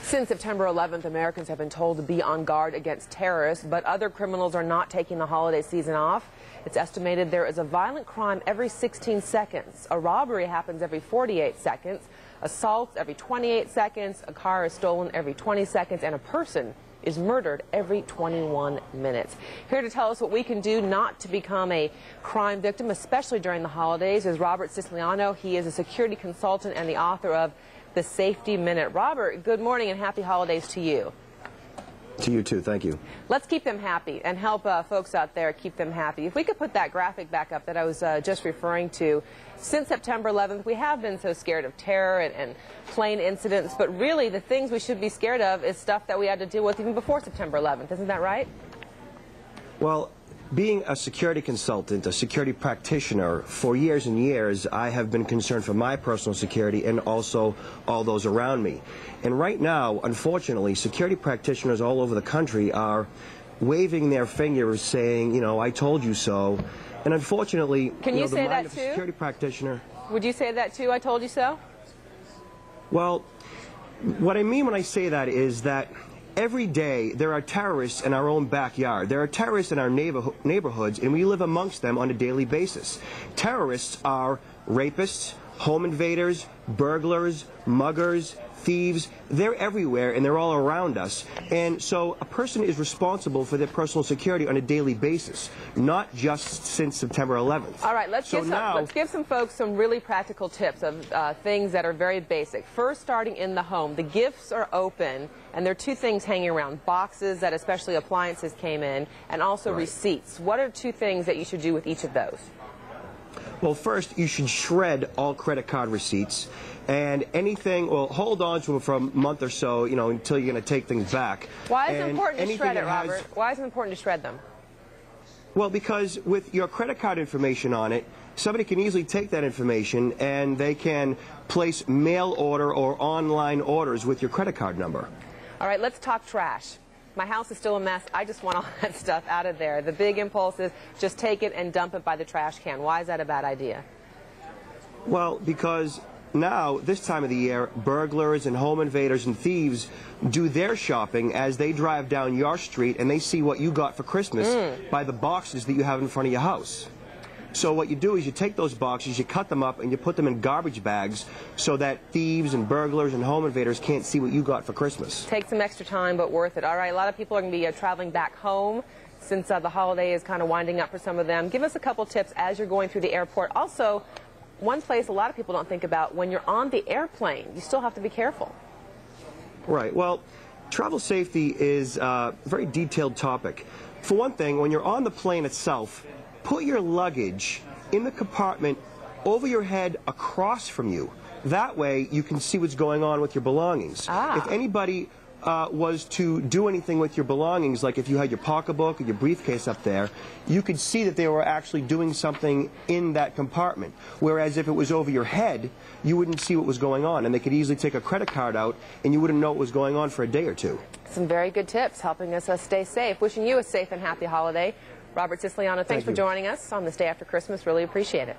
Since September 11th, Americans have been told to be on guard against terrorists, but other criminals are not taking the holiday season off. It's estimated there is a violent crime every 16 seconds. A robbery happens every 48 seconds, assaults every 28 seconds, a car is stolen every 20 seconds, and a person is murdered every 21 minutes. Here to tell us what we can do not to become a crime victim, especially during the holidays, is Robert Siciliano. He is a security consultant and the author of The Safety Minute. Robert, good morning and happy holidays to you. To you too, thank you. Let's keep them happy and help folks out there keep them happy. If we could put that graphic back up that I was just referring to. Since September 11th, we have been so scared of terror and plane incidents, but really the things we should be scared of is stuff that we had to deal with even before September 11th. Isn't that right? Well, being a security consultant, a security practitioner, for years and years, I have been concerned for my personal security and also all those around me. And right now, unfortunately, security practitioners all over the country are waving their fingers saying, you know, I told you so. And unfortunately, Can you say that too? Security practitioner. Would you say that too? I told you so? Well, what I mean when I say that is that every day there are terrorists in our own backyard. There are terrorists in our neighborhoods, and we live amongst them on a daily basis. Terrorists are rapists, home invaders, burglars, muggers, thieves. They're everywhere, and they're all around us. And so a person is responsible for their personal security on a daily basis, not just since September 11th. All right, let's give some folks some really practical tips of things that are very basic. First, starting in the home, the gifts are open, and there are two things hanging around: boxes that especially appliances came in, and also receipts. What are two things that you should do with each of those? Well, first, you should shred all credit card receipts and anything, well, hold on to them for a month or so, you know, until you're going to take things back. Why is it important to shred it, Robert? Why is it important to shred them? Well, because with your credit card information on it, somebody can easily take that information and they can place mail order or online orders with your credit card number. All right, let's talk trash. My house is still a mess. I just want all that stuff out of there. The big impulse is just take it and dump it by the trash can. Why is that a bad idea? Well, because now, this time of the year, burglars and home invaders and thieves do their shopping as they drive down your street and they see what you got for Christmas by the boxes that you have in front of your house. So what you do is you take those boxes, you cut them up, and you put them in garbage bags so that thieves and burglars and home invaders can't see what you got for Christmas. Take some extra time, but worth it. All right, a lot of people are going to be traveling back home since the holiday is kind of winding up for some of them. Give us a couple tips as you're going through the airport. Also, one place a lot of people don't think about, when you're on the airplane, you still have to be careful. Right. Well, travel safety is a very detailed topic. For one thing, when you're on the plane itself, put your luggage in the compartment over your head across from you. That way you can see what's going on with your belongings. If anybody was to do anything with your belongings, like if you had your pocketbook or your briefcase up there, you could see that they were actually doing something in that compartment. Whereas if it was over your head, you wouldn't see what was going on, and they could easily take a credit card out and you wouldn't know what was going on for a day or two. Some very good tips helping us stay safe. Wishing you a safe and happy holiday. Robert Siciliano, thanks for joining us on this day after Christmas. Really appreciate it.